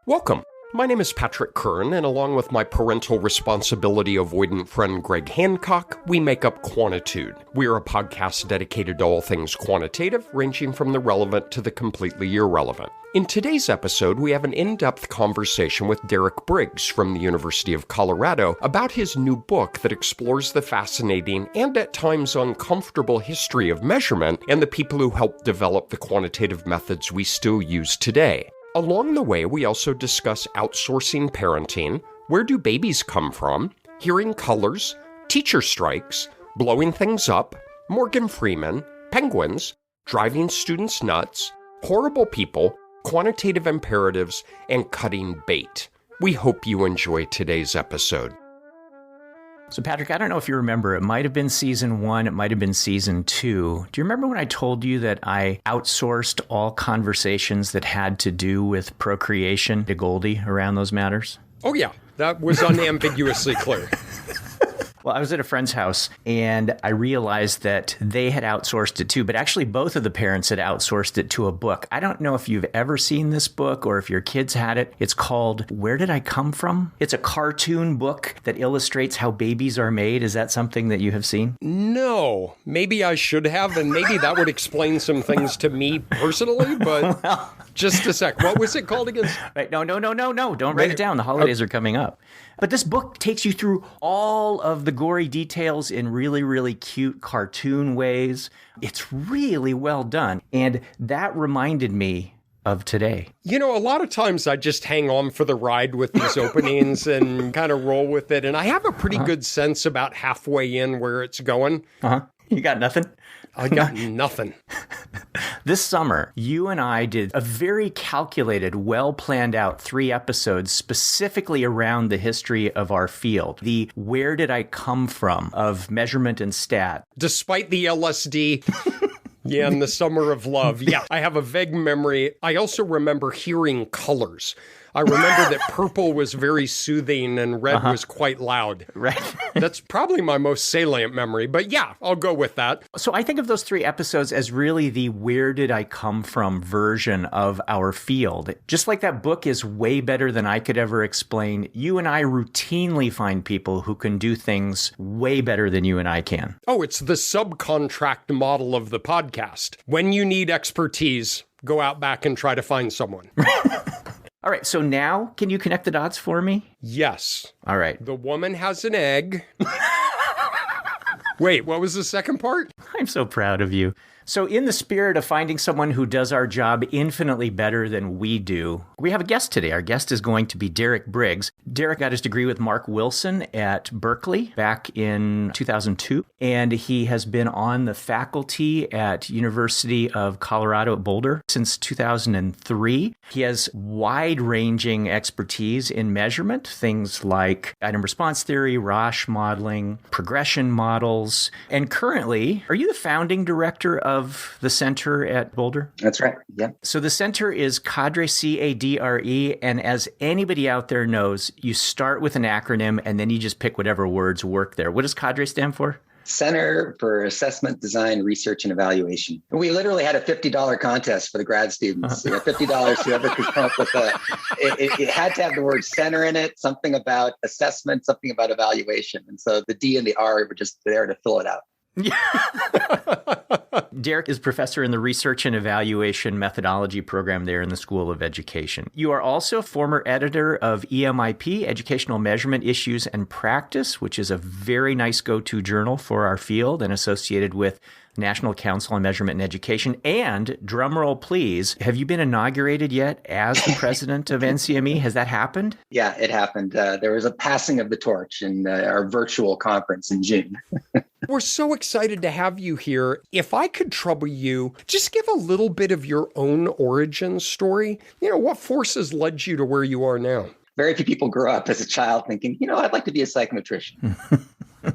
Welcome. My name is Patrick Kern, and along with my parental responsibility avoidant friend Greg Hancock, we make up Quantitude. We are a podcast dedicated to all things quantitative, ranging from the relevant to the completely irrelevant. In today's episode, we have an in-depth conversation with Derek Briggs from the University of Colorado about his new book that explores the fascinating and at times uncomfortable history of measurement and the people who helped develop the quantitative methods we still use today. Along the way, we also discuss outsourcing parenting, where do babies come from, hearing colors, teacher strikes, blowing things up, Morgan Freeman, penguins, driving students nuts, horrible people, quantitative imperatives, and cutting bait. We hope you enjoy today's episode. So Patrick, I don't know if you remember, it might have been season 1, it might have been season 2. Do you remember when I told you that I outsourced all conversations that had to do with procreation to Goldie around those matters? Oh yeah, that was unambiguously clear. Well, I was at a friend's house and I realized that they had outsourced it too, but actually both of the parents had outsourced it to a book. I don't know if you've ever seen this book or if your kids had it. It's called Where Did I Come From? It's a cartoon book that illustrates how babies are made. Is that something that you have seen? No, maybe I should have, and maybe that would explain some things to me personally, but well, just a sec. What was it called again? Right, no. Don't write it down. The holidays are coming up. But this book takes you through all of the gory details in really, really cute cartoon ways. It's really well done. And that reminded me of today. You know, a lot of times I just hang on for the ride with these openings and kind of roll with it. And I have a pretty good sense about halfway in where it's going. You got nothing? I got nothing. This summer, you and I did a very calculated, well-planned out 3 episodes specifically around the history of our field. The where did I come from of measurement and stat. Despite the LSD... Yeah, in the summer of love. Yeah, I have a vague memory. I also remember hearing colors. I remember that purple was very soothing and red was quite loud. Right. That's probably my most salient memory. But yeah, I'll go with that. So I think of those 3 episodes as really the where did I come from version of our field. Just like that book is way better than I could ever explain, you and I routinely find people who can do things way better than you and I can. Oh, it's the subcontract model of the podcast. When you need expertise, go out back and try to find someone. All right, so now, can you connect the dots for me? Yes. All right. The woman has an egg. Wait, what was the second part? I'm so proud of you. So in the spirit of finding someone who does our job infinitely better than we do, we have a guest today. Our guest is going to be Derek Briggs. Derek got his degree with Mark Wilson at Berkeley back in 2002, and he has been on the faculty at University of Colorado at Boulder since 2003. He has wide-ranging expertise in measurement, things like item response theory, Roche modeling, progression models, and currently, are you the founding director of the center at Boulder? That's right. Yeah. So the center is Cadre, C-A-D-R-E. And as anybody out there knows, you start with an acronym and then you just pick whatever words work there. What does Cadre stand for? Center for Assessment, Design, Research, and Evaluation. We literally had a $50 contest for the grad students. $50, whoever could come up with it had to have the word center in it, something about assessment, something about evaluation. And so the D and the R were just there to fill it out. Derek is professor in the Research and Evaluation Methodology program there in the School of Education. You are also former editor of EMIP, Educational Measurement Issues and Practice, which is a very nice go-to journal for our field and associated with National Council on Measurement and Education. And, drumroll please, have you been inaugurated yet as the president of NCME? Has that happened? Yeah, it happened. There was a passing of the torch in our virtual conference in June. We're so excited to have you here. If I could trouble you, just give a little bit of your own origin story. You know, what forces led you to where you are now? Very few people grow up as a child thinking, I'd like to be a psychometrician.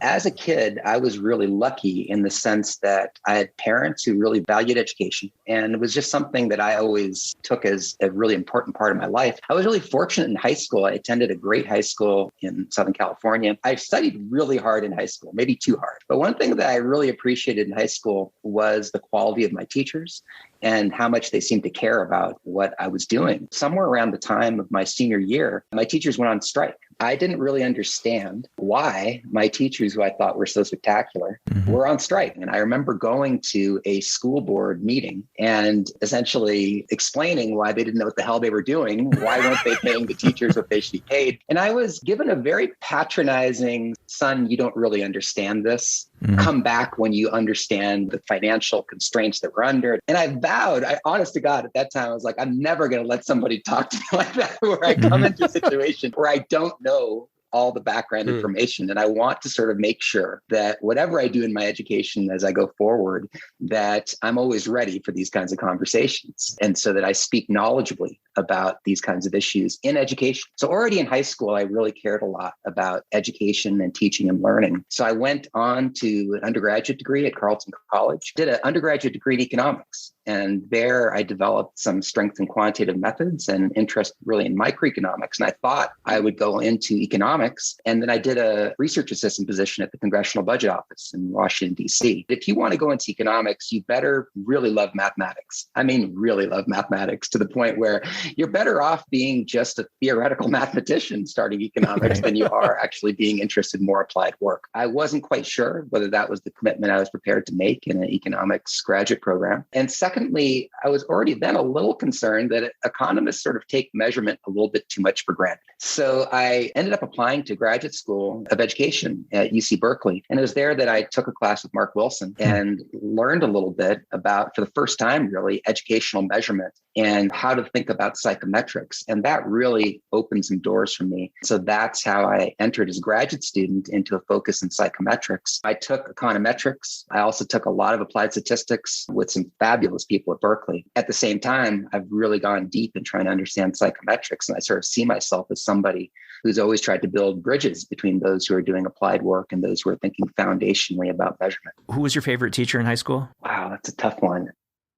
As a kid, I was really lucky in the sense that I had parents who really valued education. And it was just something that I always took as a really important part of my life. I was really fortunate in high school. I attended a great high school in Southern California. I studied really hard in high school, maybe too hard. But one thing that I really appreciated in high school was the quality of my teachers and how much they seemed to care about what I was doing. Somewhere around the time of my senior year, my teachers went on strike. I didn't really understand why my teachers, who I thought were so spectacular, were on strike. And I remember going to a school board meeting and essentially explaining why they didn't know what the hell they were doing. Why weren't they paying the teachers what they should be paid? And I was given a very patronizing, son, you don't really understand this. Come back when you understand the financial constraints that we're under. And I vowed, honest to God, at that time, I was like, I'm never going to let somebody talk to me like that, where I come into a situation where I don't know all the background information. And I want to sort of make sure that whatever I do in my education as I go forward, that I'm always ready for these kinds of conversations. And so that I speak knowledgeably about these kinds of issues in education. So already in high school, I really cared a lot about education and teaching and learning. So I went on to an undergraduate degree at Carleton College, did an undergraduate degree in economics. And there I developed some strength in quantitative methods and interest really in microeconomics. And I thought I would go into economics. And then I did a research assistant position at the Congressional Budget Office in Washington, D.C. If you want to go into economics, you better really love mathematics. I mean, really love mathematics to the point where you're better off being just a theoretical mathematician starting economics than you are actually being interested in more applied work. I wasn't quite sure whether that was the commitment I was prepared to make in an economics graduate program. And secondly, I was already then a little concerned that economists sort of take measurement a little bit too much for granted. So I ended up applying to graduate school of education at UC Berkeley. And it was there that I took a class with Mark Wilson and learned a little bit about, for the first time, really, educational measurement and how to think about psychometrics. And that really opened some doors for me. So that's how I entered as a graduate student into a focus in psychometrics. I took econometrics. I also took a lot of applied statistics with some fabulous people at Berkeley. At the same time, I've really gone deep in trying to understand psychometrics. And I sort of see myself as somebody who's always tried to build bridges between those who are doing applied work and those who are thinking foundationally about measurement. Who was your favorite teacher in high school? Wow, that's a tough one.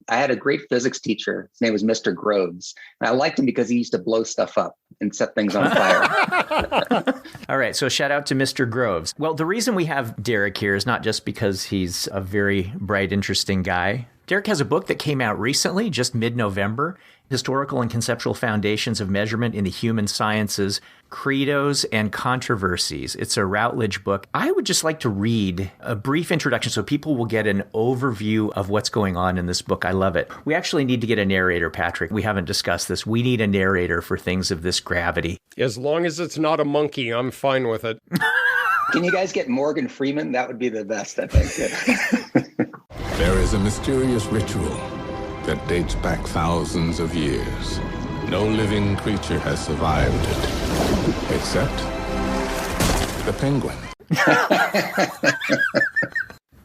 I had a great physics teacher. His name was Mr. Groves. And I liked him because he used to blow stuff up and set things on fire. All right. So shout out to Mr. Groves. Well, the reason we have Derek here is not just because he's a very bright, interesting guy. Derek has a book that came out recently, just mid-November, Historical and Conceptual Foundations of Measurement in the Human Sciences, Credos and Controversies. It's a Routledge book. I would just like to read a brief introduction so people will get an overview of what's going on in this book. I love it. We actually need to get a narrator, Patrick. We haven't discussed this. We need a narrator for things of this gravity. As long as it's not a monkey, I'm fine with it. Can you guys get Morgan Freeman? That would be the best, I think. There is a mysterious ritual that dates back thousands of years. No living creature has survived it, except the penguin.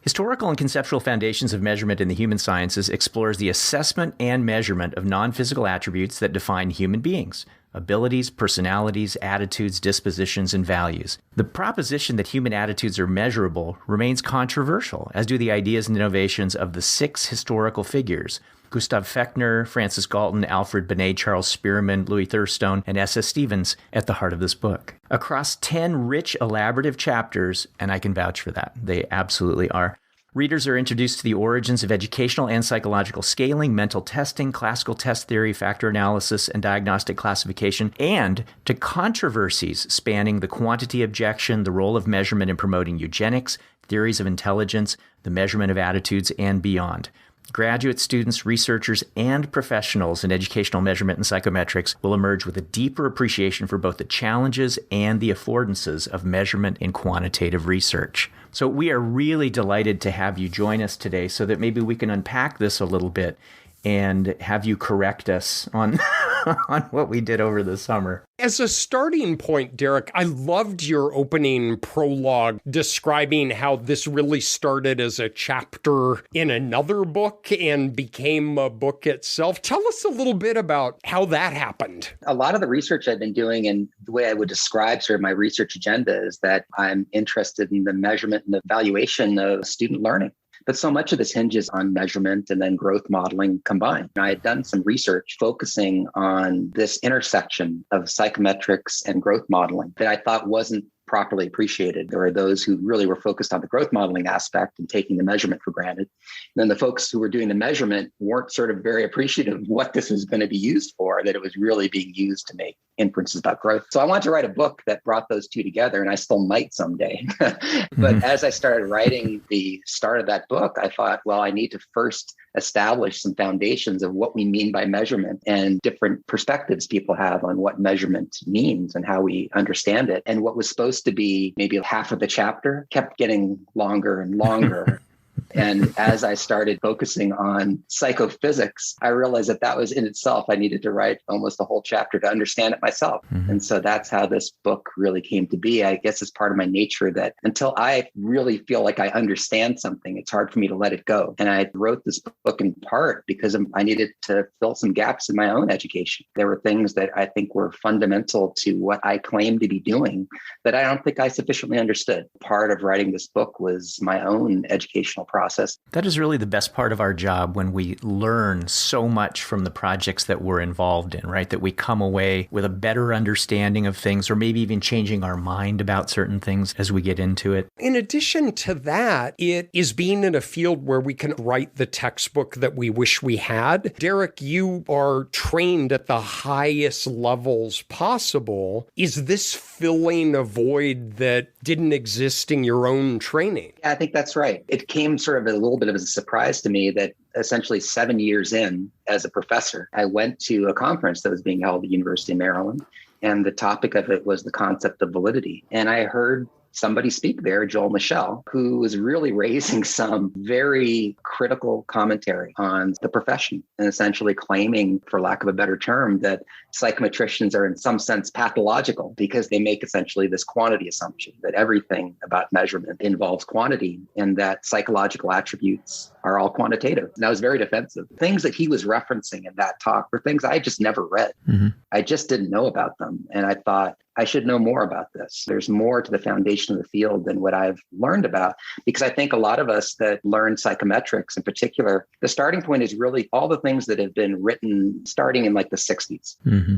Historical and Conceptual Foundations of Measurement in the Human Sciences explores the assessment and measurement of non-physical attributes that define human beings. Abilities, personalities, attitudes, dispositions, and values. The proposition that human attitudes are measurable remains controversial, as do the ideas and innovations of the 6 historical figures: Gustav Fechner, Francis Galton, Alfred Binet, Charles Spearman, Louis Thurstone, and S.S. Stevens at the heart of this book. Across 10 rich, elaborative chapters, and I can vouch for that, they absolutely are, readers are introduced to the origins of educational and psychological scaling, mental testing, classical test theory, factor analysis, and diagnostic classification, and to controversies spanning the quantity objection, the role of measurement in promoting eugenics, theories of intelligence, the measurement of attitudes, and beyond. Graduate students, researchers, and professionals in educational measurement and psychometrics will emerge with a deeper appreciation for both the challenges and the affordances of measurement in quantitative research. So we are really delighted to have you join us today so that maybe we can unpack this a little bit and have you correct us on on what we did over the summer. As a starting point, Derek, I loved your opening prologue describing how this really started as a chapter in another book and became a book itself. Tell us a little bit about how that happened. A lot of the research I've been doing, and the way I would describe sort of my research agenda, is that I'm interested in the measurement and evaluation of student learning. But so much of this hinges on measurement and then growth modeling combined. I had done some research focusing on this intersection of psychometrics and growth modeling that I thought wasn't properly appreciated. There were those who really were focused on the growth modeling aspect and taking the measurement for granted. And then the folks who were doing the measurement weren't sort of very appreciative of what this was going to be used for, that it was really being used to make inferences about growth. So I wanted to write a book that brought those two together, and I still might someday. But as I started writing the start of that book, I thought, well, I need to first establish some foundations of what we mean by measurement and different perspectives people have on what measurement means and how we understand it. And what was supposed to be maybe half of the chapter kept getting longer and longer. And as I started focusing on psychophysics, I realized that that was in itself, I needed to write almost a whole chapter to understand it myself. And so that's how this book really came to be. I guess it's part of my nature that until I really feel like I understand something, it's hard for me to let it go. And I wrote this book in part because I needed to fill some gaps in my own education. There were things that I think were fundamental to what I claimed to be doing that I don't think I sufficiently understood. Part of writing this book was my own educational process. That is really the best part of our job, when we learn so much from the projects that we're involved in, right? That we come away with a better understanding of things, or maybe even changing our mind about certain things as we get into it. In addition to that, it is being in a field where we can write the textbook that we wish we had. Derek, you are trained at the highest levels possible. Is this filling a void that didn't exist in your own training? Yeah, I think that's right. It came sort of a little bit of a surprise to me that essentially 7 years in as a professor, I went to a conference that was being held at the University of Maryland. And the topic of it was the concept of validity. And I heard somebody speak there, Joel Michel, who was really raising some very critical commentary on the profession and essentially claiming, for lack of a better term, that psychometricians are in some sense pathological because they make essentially this quantity assumption that everything about measurement involves quantity and that psychological attributes are all quantitative. And I was very defensive. Things that he was referencing in that talk were things I just never read. I just didn't know about them. And I thought, I should know more about this. There's more to the foundation of the field than what I've learned about, because I think a lot of us that learn psychometrics in particular, the starting point is really all the things that have been written starting in like the 60s.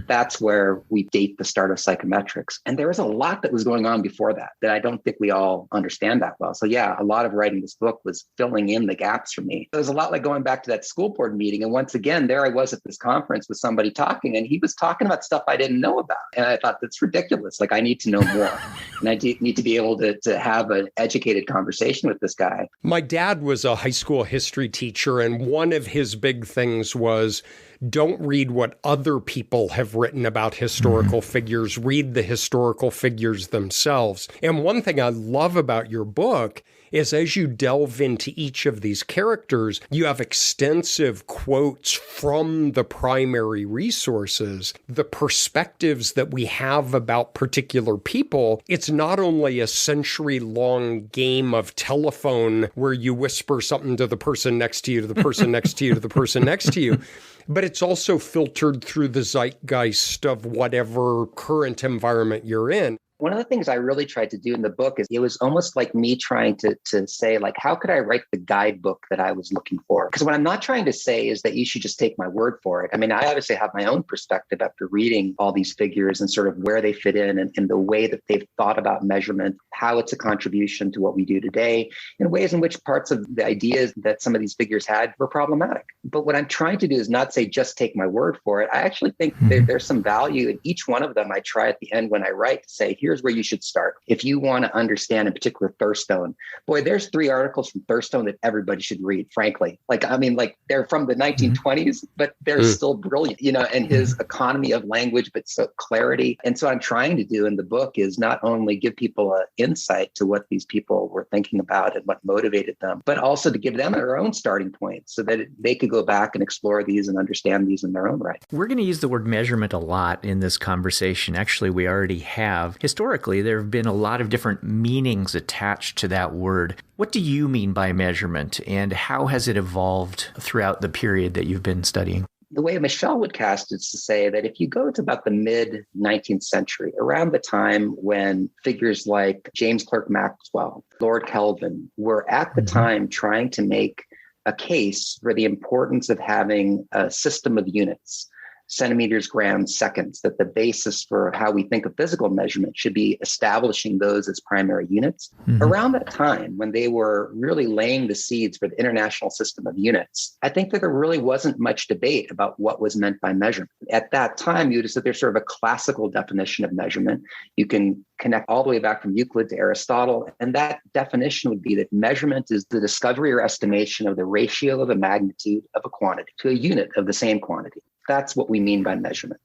That's where we date the start of psychometrics. And there was a lot that was going on before that I don't think we all understand that well. So yeah, a lot of writing this book was filling in the gaps for me. It was a lot like going back to that school board meeting. And once again, there I was at this conference with somebody talking, and he was talking about stuff I didn't know about. And I thought, that's ridiculous. Like, I need to know more. And I need to be able to have an educated conversation with this guy. My dad was a high school history teacher, and one of his big things was, don't read what other people have written about historical figures. Read the historical figures themselves. And one thing I love about your book is as you delve into each of these characters, you have extensive quotes from the primary resources, the perspectives that we have about particular people. It's not only a century-long game of telephone where you whisper something to the person next to you, to the person next to you, to the person next to you, but it's also filtered through the zeitgeist of whatever current environment you're in. One of the things I really tried to do in the book is it was almost like me trying to say, like, how could I write the guidebook that I was looking for? Because what I'm not trying to say is that you should just take my word for it. I mean, I obviously have my own perspective after reading all these figures and sort of where they fit in and the way that they've thought about measurement, how it's a contribution to what we do today, and ways in which parts of the ideas that some of these figures had were problematic. But what I'm trying to do is not say, just take my word for it. I actually think there's some value in each one of them. I try at the end when I write to say, here here's where you should start. If you want to understand in particular Thurstone, boy, there's 3 articles from Thurstone that everybody should read, frankly. They're from the 1920s, but they're still brilliant, and his economy of language, but so clarity. And so what I'm trying to do in the book is not only give people an insight to what these people were thinking about and what motivated them, but also to give them their own starting points so that they could go back and explore these and understand these in their own right. We're going to use the word measurement a lot in this conversation. Actually, we already have. Historically, there have been a lot of different meanings attached to that word. What do you mean by measurement, and how has it evolved throughout the period that you've been studying? The way Michelle would cast it is to say that if you go to about the mid-19th century, around the time when figures like James Clerk Maxwell, Lord Kelvin, were at the time trying to make a case for the importance of having a system of units, centimeters, grams, seconds, that the basis for how we think of physical measurement should be establishing those as primary units. Around that time, when they were really laying the seeds for the international system of units, I think that there really wasn't much debate about what was meant by measurement. At that time, you would have said there's sort of a classical definition of measurement. You can connect all the way back from Euclid to Aristotle, and that definition would be that measurement is the discovery or estimation of the ratio of the magnitude of a quantity to a unit of the same quantity. That's what we mean by measurement.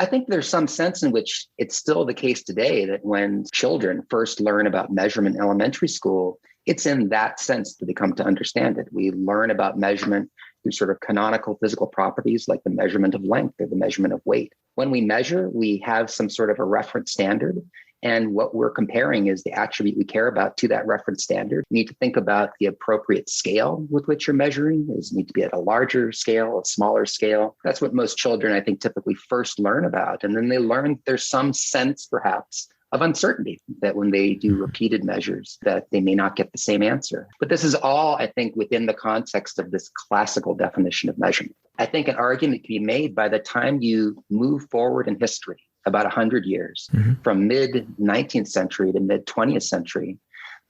I think there's some sense in which it's still the case today that when children first learn about measurement in elementary school, it's in that sense that they come to understand it. We learn about measurement through sort of canonical physical properties like the measurement of length or the measurement of weight. When we measure, we have some sort of a reference standard. And what we're comparing is the attribute we care about to that reference standard. You need to think about the appropriate scale with which you're measuring. Does it need to be at a larger scale, a smaller scale? That's what most children, I think, typically first learn about. And then they learn there's some sense, perhaps, of uncertainty that when they do repeated measures, that they may not get the same answer. But this is all, I think, within the context of this classical definition of measurement. I think an argument can be made by the time you move forward in history, about 100 years, from mid-19th century to mid-20th century,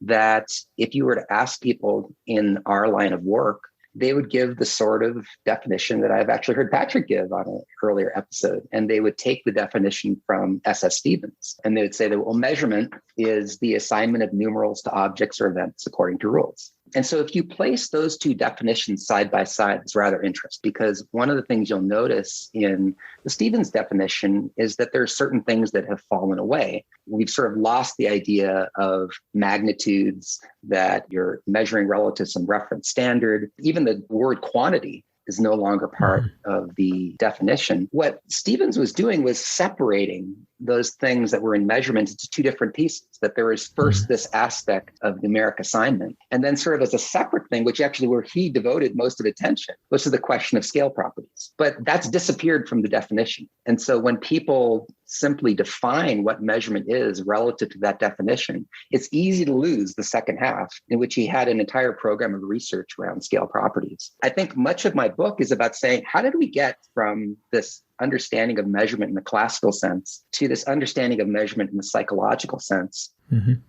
that if you were to ask people in our line of work, they would give the sort of definition that I've actually heard Patrick give on an earlier episode. And they would take the definition from S.S. Stevens. And they would say that, well, measurement is the assignment of numerals to objects or events according to rules. And so if you place those two definitions side by side, it's rather interesting, because one of the things you'll notice in the Stevens definition is that there are certain things that have fallen away. We've sort of lost the idea of magnitudes, that you're measuring relative to some reference standard. Even the word quantity is no longer part of the definition. What Stevens was doing was separating those things that were in measurement into two different pieces, that there is first this aspect of numeric assignment, and then sort of as a separate thing, which actually where he devoted most of attention, was to the question of scale properties. But that's disappeared from the definition. And so when people simply define what measurement is relative to that definition, it's easy to lose the second half, in which he had an entire program of research around scale properties. I think much of my book is about saying, how did we get from this understanding of measurement in the classical sense to this understanding of measurement in the psychological sense?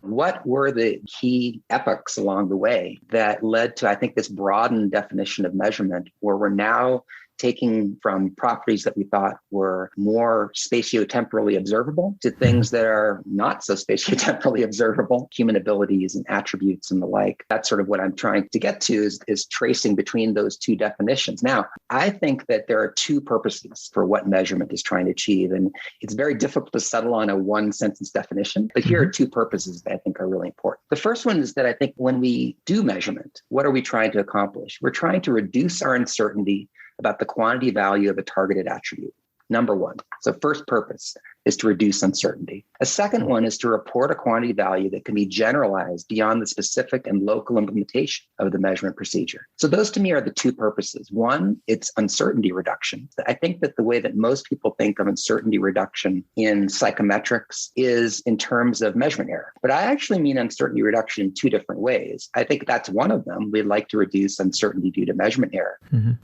What were the key epochs along the way that led to, I think, this broadened definition of measurement, where we're now taking from properties that we thought were more spatiotemporally observable to things that are not so spatiotemporally observable, human abilities and attributes and the like. That's sort of what I'm trying to get to, is tracing between those two definitions. Now, I think that there are two purposes for what measurement is trying to achieve, and it's very difficult to settle on a one-sentence definition, but here are two purposes that I think are really important. The first one is that I think when we do measurement, what are we trying to accomplish? We're trying to reduce our uncertainty about the quantity value of a targeted attribute. Number one. So first purpose is to reduce uncertainty. A second one is to report a quantity value that can be generalized beyond the specific and local implementation of the measurement procedure. So those to me are the two purposes. One, it's uncertainty reduction. I think that the way that most people think of uncertainty reduction in psychometrics is in terms of measurement error. But I actually mean uncertainty reduction in two different ways. I think that's one of them. We'd like to reduce uncertainty due to measurement error,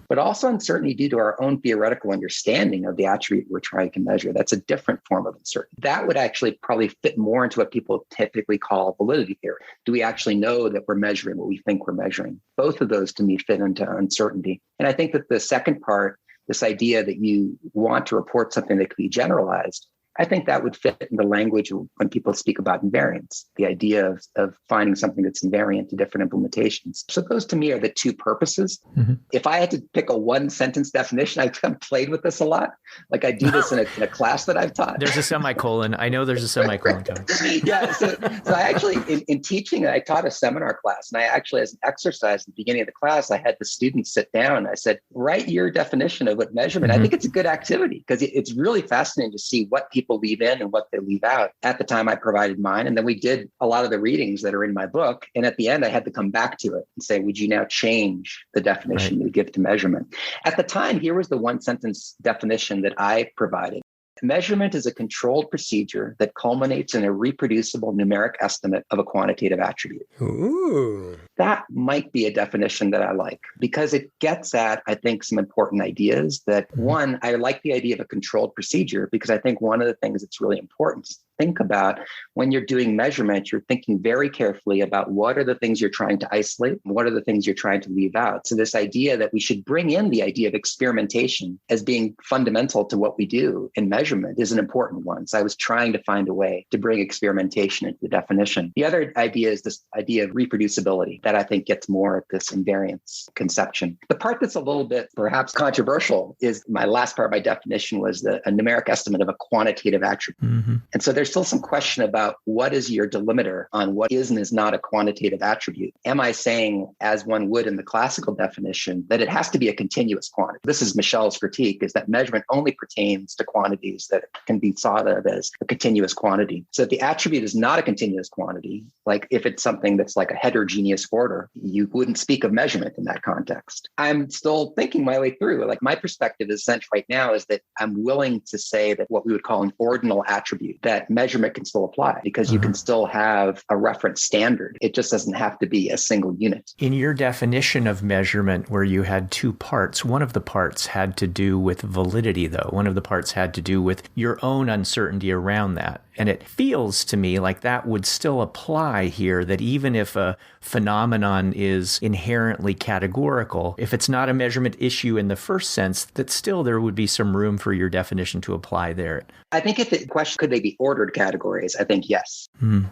but also uncertainty due to our own theoretical understanding of the attribute we're trying to measure. That's a different form of uncertainty. That would actually probably fit more into what people typically call validity theory. Do we actually know that we're measuring what we think we're measuring? Both of those to me fit into uncertainty. And I think that the second part, this idea that you want to report something that can be generalized, I think that would fit in the language when people speak about invariance, the idea of finding something that's invariant to different implementations. So those to me are the two purposes. Mm-hmm. If I had to pick a one sentence definition, I've played with this a lot. Like I do this in a class that I've taught. There's a semicolon. I know there's a semicolon coming. Yeah. So I actually, in teaching, I taught a seminar class, and I actually, as an exercise at the beginning of the class, I had the students sit down. I said, write your definition of what measurement. Mm-hmm. I think it's a good activity because it's really fascinating to see what people leave in and what they leave out. At the time, I provided mine, and then we did a lot of the readings that are in my book. And at the end, I had to come back to it and say, would you now change the definition you give to measurement? At the time, here was the one sentence definition that I provided. Measurement is a controlled procedure that culminates in a reproducible numeric estimate of a quantitative attribute. Ooh. That might be a definition that I like because it gets at, I think, some important ideas that one, I like the idea of a controlled procedure because I think one of the things that's really important to think about when you're doing measurement, you're thinking very carefully about what are the things you're trying to isolate and what are the things you're trying to leave out. So this idea that we should bring in the idea of experimentation as being fundamental to what we do in measurement is an important one. So I was trying to find a way to bring experimentation into the definition. The other idea is this idea of reproducibility that I think gets more at this invariance conception. The part that's a little bit perhaps controversial is my last part of my definition was a numeric estimate of a quantitative attribute. Mm-hmm. And so there's still some question about what is your delimiter on what is and is not a quantitative attribute. Am I saying, as one would in the classical definition, that it has to be a continuous quantity? This is Michel's critique, is that measurement only pertains to quantities that can be thought of as a continuous quantity. So if the attribute is not a continuous quantity, like if it's something that's like a heterogeneous order, you wouldn't speak of measurement in that context. I'm still thinking my way through. Like my perspective is essentially right now is that I'm willing to say that what we would call an ordinal attribute, that measurement can still apply because you can still have a reference standard. It just doesn't have to be a single unit. In your definition of measurement, where you had two parts, one of the parts had to do with validity, though. One of the parts had to do with your own uncertainty around that. And it feels to me like that would still apply here, that even if a phenomenon is inherently categorical, if it's not a measurement issue in the first sense, that still there would be some room for your definition to apply there. I think if the question, could they be ordered categories? I think yes.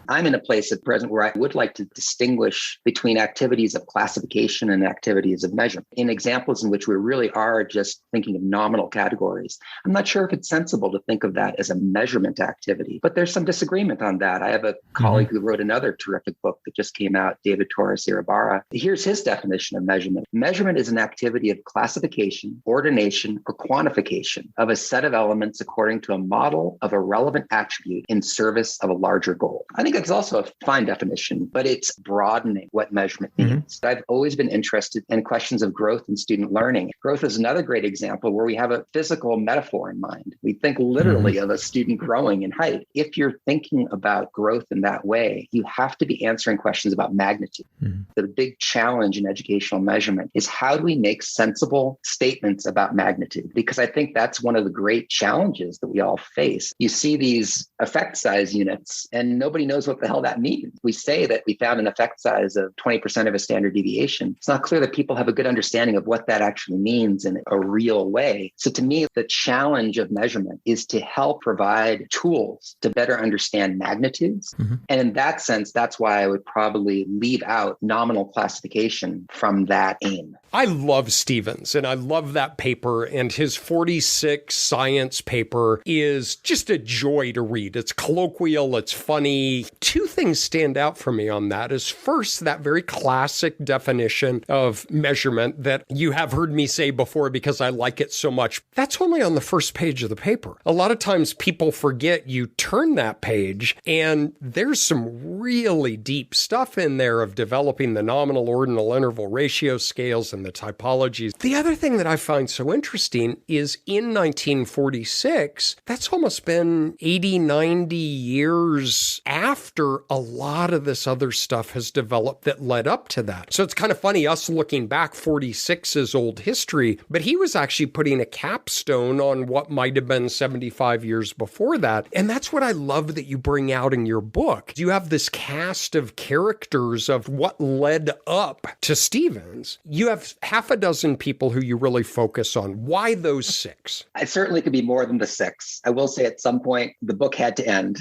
I'm in a place at present where I would like to distinguish between activities of classification and activities of measurement. In examples in which we really are just thinking of nominal categories, I'm not sure if it's sensible to think of that as a measurement activity, but there's some disagreement on that. I have a colleague who wrote another terrific book that just came out, David Torres Irabara. Here's his definition of measurement. Measurement is an activity of classification, ordination, or quantification of a set of elements according to a model of a relevant attribute in service of a larger goal. I think that's also a fine definition, but it's broadening what measurement means. I've always been interested in questions of growth and student learning. Growth is another great example where we have a physical metaphor in mind. We think literally of a student growing in height. If you're thinking about growth in that way, you have to be answering questions about magnitude. The big challenge in educational measurement is how do we make sensible statements about magnitude? Because I think that's one of the great challenges that we all face. You see these effect size units and nobody knows what the hell that means. We say that we found an effect size of 20% of a standard deviation. It's not clear that people have a good understanding of what that actually means in a real way. So to me, the challenge of measurement is to help provide tools to better understand magnitudes. And in that sense, that's why I would probably leave out nominal classification from that aim. I love Stevens and I love that paper, and his 46 science paper is just a joy to read. It's colloquial, it's funny. Two things stand out for me on that is first, that very classic definition of measurement that you have heard me say before because I like it so much. That's only on the first page of the paper. A lot of times people forget you turn that page and there's some really deep stuff in there of developing the nominal ordinal interval ratio scales and the typologies. The other thing that I find so interesting is in 1946, that's almost been 80, 90 years after a lot of this other stuff has developed that led up to that. So it's kind of funny, us looking back, 46 is old history, but he was actually putting a capstone on what might have been 75 years before that. And that's what I love that you bring out in your book. You have this cast of characters of what led up to Stevens. You have 6, half a dozen people who you really focus on. Why those 6? I certainly could be more than the 6. I will say at some point, the book had to end.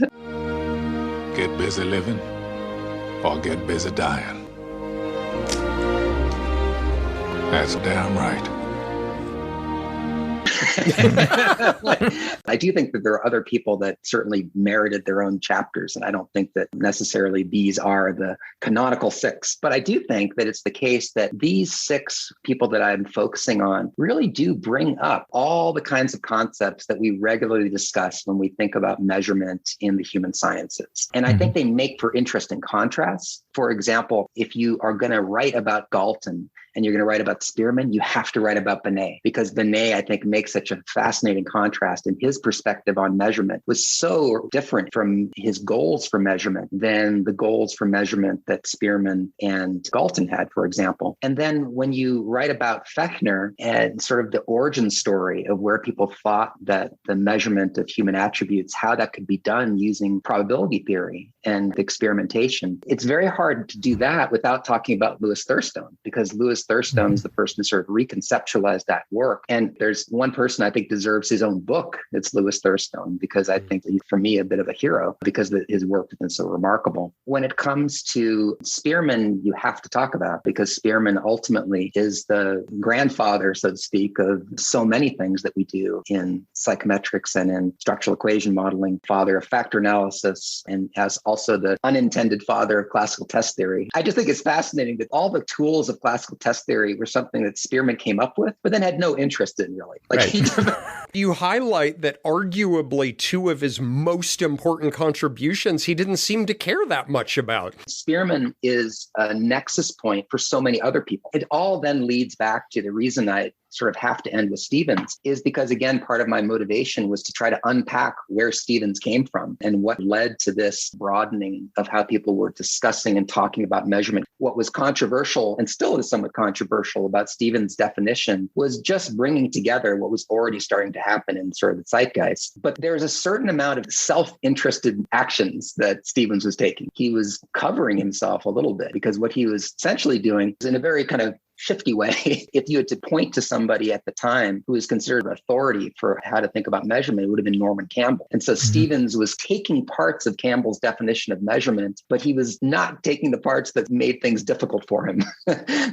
Get busy living or get busy dying. That's damn right. I do think that there are other people that certainly merited their own chapters. And I don't think that necessarily these are the canonical 6. But I do think that it's the case that these 6 people that I'm focusing on really do bring up all the kinds of concepts that we regularly discuss when we think about measurement in the human sciences. And I think they make for interesting contrasts. For example, if you are going to write about Galton, and you're going to write about Spearman, you have to write about Binet, because Binet, I think, makes such a fascinating contrast. And his perspective on measurement was so different from his goals for measurement than the goals for measurement that Spearman and Galton had, for example. And then when you write about Fechner and sort of the origin story of where people thought that the measurement of human attributes, how that could be done using probability theory and experimentation, it's very hard to do that without talking about Louis Thurstone, because Louis Thurstone is the person who sort of reconceptualized that work. And there's one person I think deserves his own book. It's Louis Thurstone, because I think he's, for me, a bit of a hero because his work has been so remarkable. When it comes to Spearman, you have to talk about, because Spearman ultimately is the grandfather, so to speak, of so many things that we do in psychometrics and in structural equation modeling, father of factor analysis, and as also the unintended father of classical test theory. I just think it's fascinating that all the tools of classical test theory were something that Spearman came up with, but then had no interest in, really. You highlight that arguably 2 of his most important contributions he didn't seem to care that much about. Spearman is a nexus point for so many other people. It all then leads back to the reason I sort of have to end with Stevens is because, again, part of my motivation was to try to unpack where Stevens came from and what led to this broadening of how people were discussing and talking about measurement. What was controversial, and still is somewhat controversial, about Stevens' definition was just bringing together what was already starting to happen in sort of the zeitgeist. But there's a certain amount of self-interested actions that Stevens was taking. He was covering himself a little bit, because what he was essentially doing is, in a very kind of shifty way, if you had to point to somebody at the time who was considered an authority for how to think about measurement, it would have been Norman Campbell. And so Stevens was taking parts of Campbell's definition of measurement, but he was not taking the parts that made things difficult for him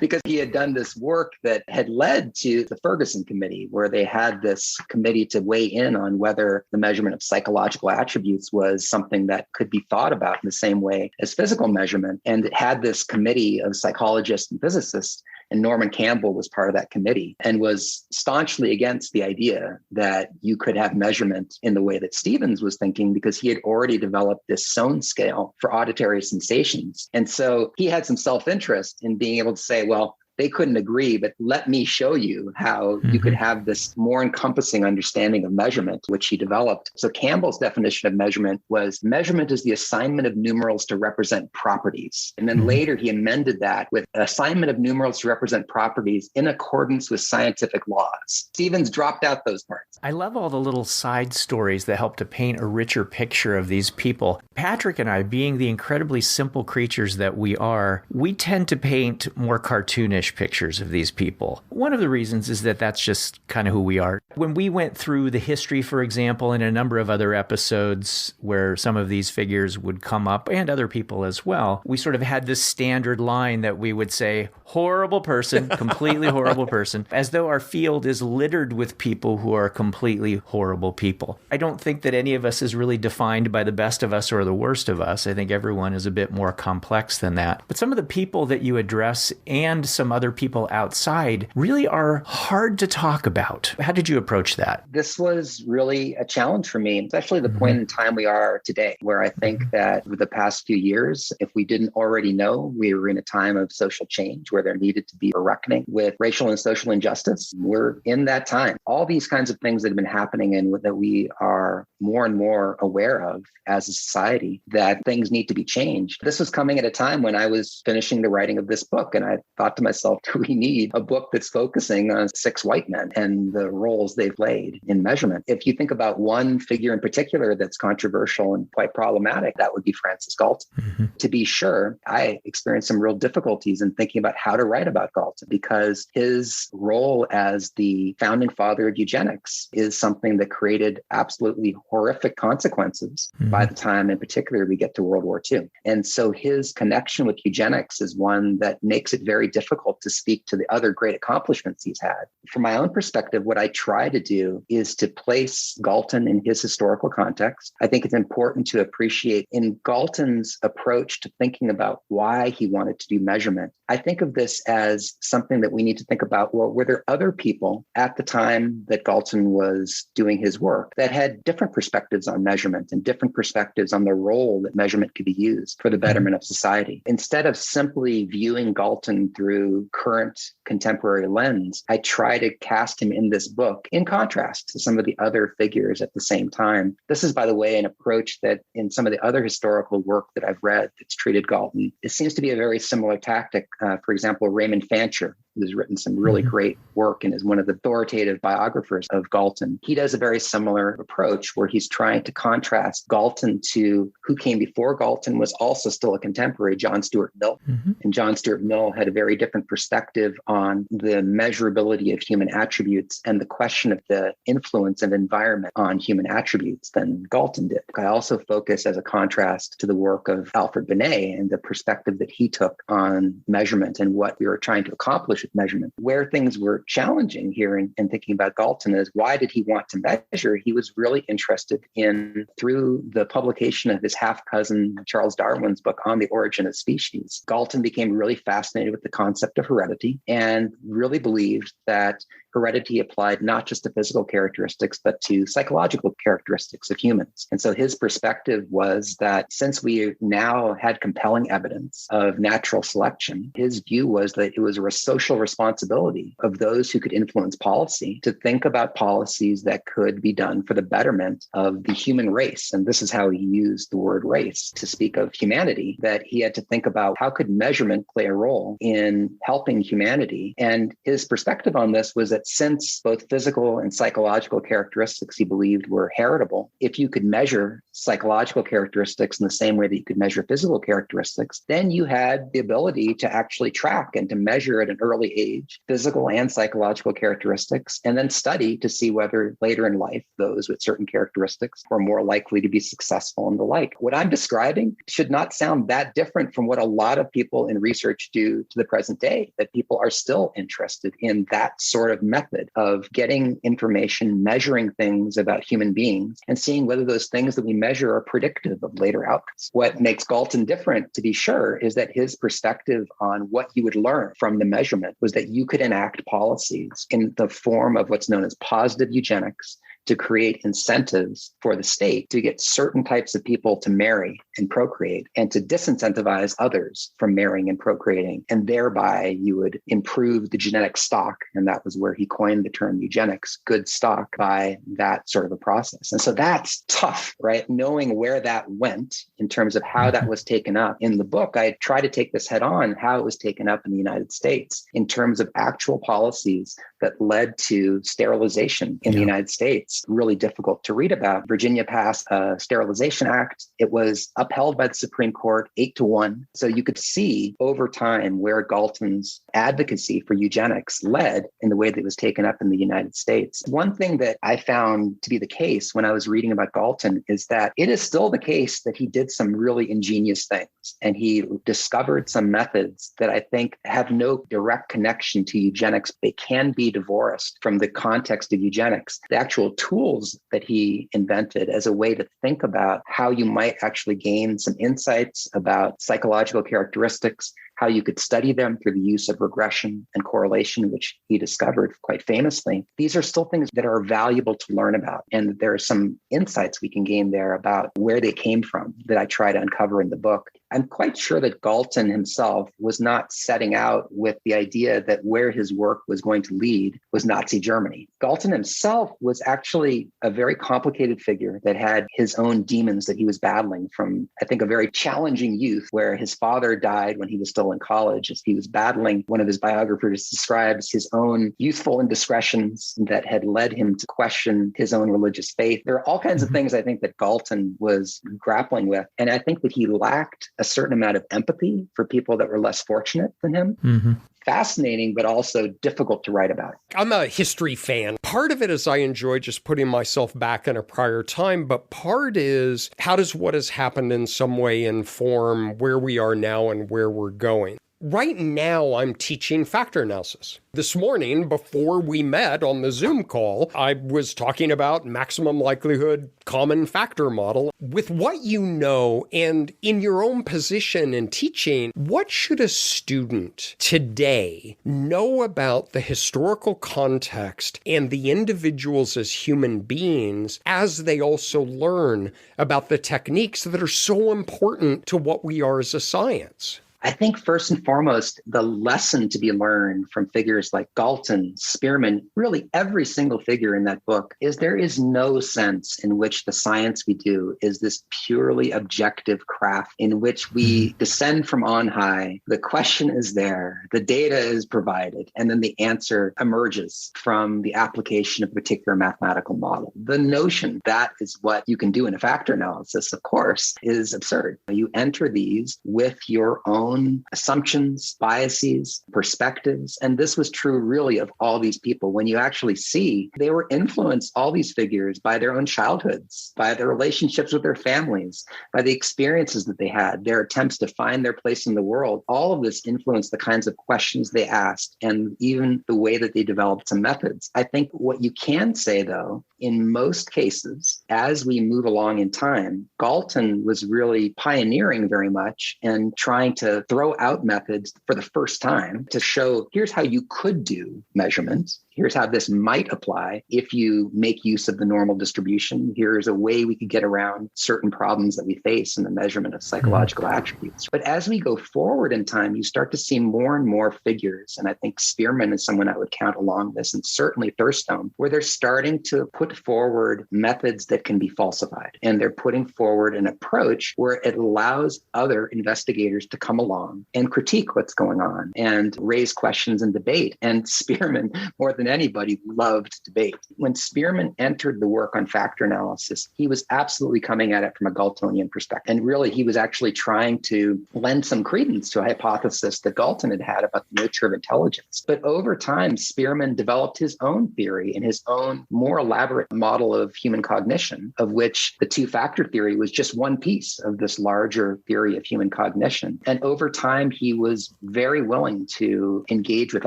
because he had done this work that had led to the Ferguson Committee, where they had this committee to weigh in on whether the measurement of psychological attributes was something that could be thought about in the same way as physical measurement. And it had this committee of psychologists and physicists. And Norman Campbell was part of that committee and was staunchly against the idea that you could have measurement in the way that Stevens was thinking, because he had already developed this Sohn scale for auditory sensations. And so he had some self-interest in being able to say, well, they couldn't agree, but let me show you how you could have this more encompassing understanding of measurement, which he developed. So Campbell's definition of measurement was measurement is the assignment of numerals to represent properties. And then later he amended that with assignment of numerals to represent properties in accordance with scientific laws. Stevens dropped out those parts. I love all the little side stories that help to paint a richer picture of these people. Patrick and I, being the incredibly simple creatures that we are, we tend to paint more cartoonish pictures of these people. One of the reasons is that that's just kind of who we are. When we went through the history, for example, in a number of other episodes where some of these figures would come up, and other people as well, we sort of had this standard line that we would say, horrible person, completely horrible person, as though our field is littered with people who are completely horrible people. I don't think that any of us is really defined by the best of us or the worst of us. I think everyone is a bit more complex than that. But some of the people that you address and some other people outside really are hard to talk about. How did you approach that? This was really a challenge for me, especially the point in time we are today, where I think that over the past few years, if we didn't already know, we were in a time of social change where there needed to be a reckoning with racial and social injustice. We're in that time. All these kinds of things that have been happening and that we are more and more aware of as a society, that things need to be changed. This was coming at a time when I was finishing the writing of this book, and I thought to myself, myself, do we need a book that's focusing on 6 white men and the roles they've played in measurement? If you think about one figure in particular that's controversial and quite problematic, that would be Francis Galton. Mm-hmm. To be sure, I experienced some real difficulties in thinking about how to write about Galton because his role as the founding father of eugenics is something that created absolutely horrific consequences by the time, in particular, we get to World War II. And so his connection with eugenics is one that makes it very difficult to speak to the other great accomplishments he's had. From my own perspective, what I try to do is to place Galton in his historical context. I think it's important to appreciate in Galton's approach to thinking about why he wanted to do measurement. I think of this as something that we need to think about. Well, were there other people at the time that Galton was doing his work that had different perspectives on measurement and different perspectives on the role that measurement could be used for the betterment of society? Instead of simply viewing Galton through current contemporary lens, I try to cast him in this book in contrast to some of the other figures at the same time. This is, by the way, an approach that in some of the other historical work that I've read that's treated Galton, it seems to be a very similar tactic. For example, Raymond Fancher, who's written some really great work and is one of the authoritative biographers of Galton. He does a very similar approach where he's trying to contrast Galton to who came before Galton was also still a contemporary, John Stuart Mill. And John Stuart Mill had a very different perspective on the measurability of human attributes and the question of the influence of environment on human attributes than Galton did. I also focus as a contrast to the work of Alfred Binet and the perspective that he took on measurement and what we were trying to accomplish with measurement. Where things were challenging here in thinking about Galton is why did he want to measure? He was really interested in, through the publication of his half-cousin Charles Darwin's book On the Origin of Species, Galton became really fascinated with the concept of heredity and really believed that heredity applied not just to physical characteristics, but to psychological characteristics of humans. And so his perspective was that since we now had compelling evidence of natural selection, his view was that it was a social responsibility of those who could influence policy to think about policies that could be done for the betterment of the human race. And this is how he used the word race to speak of humanity, that he had to think about how could measurement play a role in helping humanity. And his perspective on this was that since both physical and psychological characteristics he believed were heritable, if you could measure psychological characteristics in the same way that you could measure physical characteristics, then you had the ability to actually track and to measure at an early age physical and psychological characteristics, and then study to see whether later in life those with certain characteristics were more likely to be successful and the like. What I'm describing should not sound that different from what a lot of people in research do to the present day, that people are still interested in that sort of method of getting information, measuring things about human beings, and seeing whether those things that we measure are predictive of later outcomes. What makes Galton different, to be sure, is that his perspective on what you would learn from the measurement was that you could enact policies in the form of what's known as positive eugenics to create incentives for the state to get certain types of people to marry and procreate and to disincentivize others from marrying and procreating. And thereby you would improve the genetic stock. And that was where he coined the term eugenics, good stock, by that sort of a process. And so that's tough, right? Knowing where that went in terms of how that was taken up in the book, I try to take this head on, how it was taken up in the United States in terms of actual policies that led to sterilization in the United States. Really difficult to read about. Virginia passed a Sterilization Act. It was upheld by the Supreme Court 8-1. So you could see over time where Galton's advocacy for eugenics led in the way that it was taken up in the United States. One thing that I found to be the case when I was reading about Galton is that it is still the case that he did some really ingenious things. And he discovered some methods that I think have no direct connection to eugenics. They can be divorced from the context of eugenics. The actual tools that he invented as a way to think about how you might actually gain some insights about psychological characteristics, how you could study them through the use of regression and correlation, which he discovered quite famously. These are still things that are valuable to learn about. And there are some insights we can gain there about where they came from that I try to uncover in the book. I'm quite sure that Galton himself was not setting out with the idea that where his work was going to lead was Nazi Germany. Galton himself was actually a very complicated figure that had his own demons that he was battling from, I think, a very challenging youth where his father died when he was still in college. As he was battling, one of his biographers describes his own youthful indiscretions that had led him to question his own religious faith. There are all kinds of things I think that Galton was grappling with. And I think that he lacked a certain amount of empathy for people that were less fortunate than him. Fascinating, but also difficult to write about. I'm a history fan. Part of it is I enjoy just putting myself back in a prior time, but part is how does what has happened in some way inform where we are now and where we're going? Right now, I'm teaching factor analysis. This morning, before we met on the Zoom call, I was talking about maximum likelihood common factor model. With what you know and in your own position in teaching, what should a student today know about the historical context and the individuals as human beings as they also learn about the techniques that are so important to what we are as a science? I think first and foremost, the lesson to be learned from figures like Galton, Spearman, really every single figure in that book is there is no sense in which the science we do is this purely objective craft in which we descend from on high. The question is there, the data is provided, and then the answer emerges from the application of a particular mathematical model. The notion that is what you can do in a factor analysis, of course, is absurd. You enter these with your own assumptions, biases, perspectives. And this was true really of all these people. When you actually see, they were influenced, all these figures, by their own childhoods, by their relationships with their families, by the experiences that they had, their attempts to find their place in the world. All of this influenced the kinds of questions they asked and even the way that they developed some methods. I think what you can say, though, in most cases, as we move along in time, Galton was really pioneering very much and trying to throw out methods for the first time to show, here's how you could do measurements. Here's how this might apply if you make use of the normal distribution. Here's a way we could get around certain problems that we face in the measurement of psychological attributes. But as we go forward in time, you start to see more and more figures. And I think Spearman is someone I would count along this, and certainly Thurstone, where they're starting to put forward methods that can be falsified. And they're putting forward an approach where it allows other investigators to come along and critique what's going on and raise questions and debate. And Spearman, more than anybody, loved debate. When Spearman entered the work on factor analysis, he was absolutely coming at it from a Galtonian perspective. And really, he was actually trying to lend some credence to a hypothesis that Galton had had about the nature of intelligence. But over time, Spearman developed his own theory and his own more elaborate model of human cognition, of which the two-factor theory was just one piece of this larger theory of human cognition. And over time, he was very willing to engage with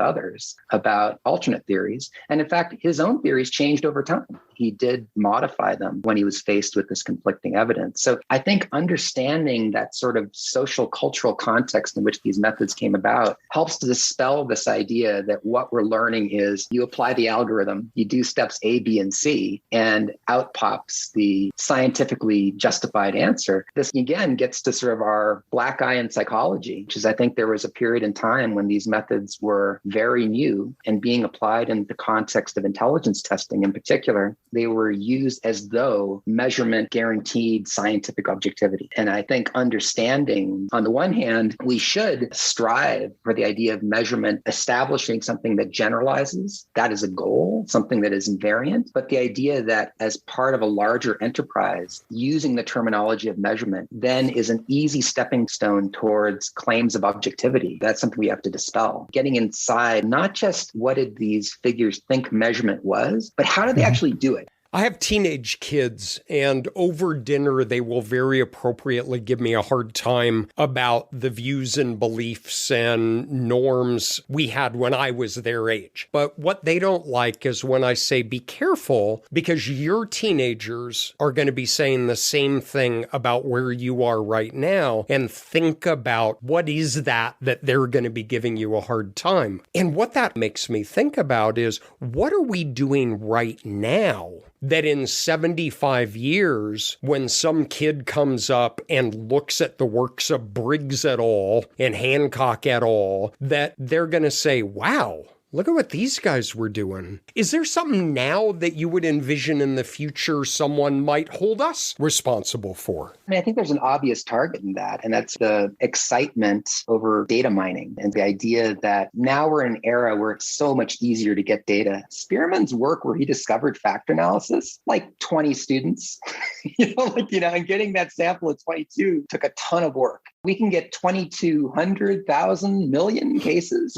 others about alternate theories. And in fact, his own theories changed over time. He did modify them when he was faced with this conflicting evidence. So I think understanding that sort of social cultural context in which these methods came about helps to dispel this idea that what we're learning is you apply the algorithm, you do steps A, B, and C, and out pops the scientifically justified answer. This again gets to sort of our black eye in psychology, which is I think there was a period in time when these methods were very new and being applied in the context of intelligence testing in particular. They were used as though measurement guaranteed scientific objectivity. And I think understanding, on the one hand, we should strive for the idea of measurement establishing something that generalizes. That is a goal, something that is invariant. But the idea that as part of a larger enterprise, using the terminology of measurement then is an easy stepping stone towards claims of objectivity. That's something we have to dispel. Getting inside, not just what did these figures think measurement was, but how did they actually do it? I have teenage kids, and over dinner, they will very appropriately give me a hard time about the views and beliefs and norms we had when I was their age. But what they don't like is when I say, be careful, because your teenagers are going to be saying the same thing about where you are right now, and think about what is that they're going to be giving you a hard time. And what that makes me think about is, what are we doing right now that in 75 years, when some kid comes up and looks at the works of Briggs et al. And Hancock et al., that they're going to say, wow, look at what these guys were doing. Is there something now that you would envision in the future someone might hold us responsible for? I think there's an obvious target in that, and that's the excitement over data mining and the idea that now we're in an era where it's so much easier to get data. Spearman's work where he discovered factor analysis, like 20 students, and getting that sample of 22 took a ton of work. We can get 2,200,000 million cases,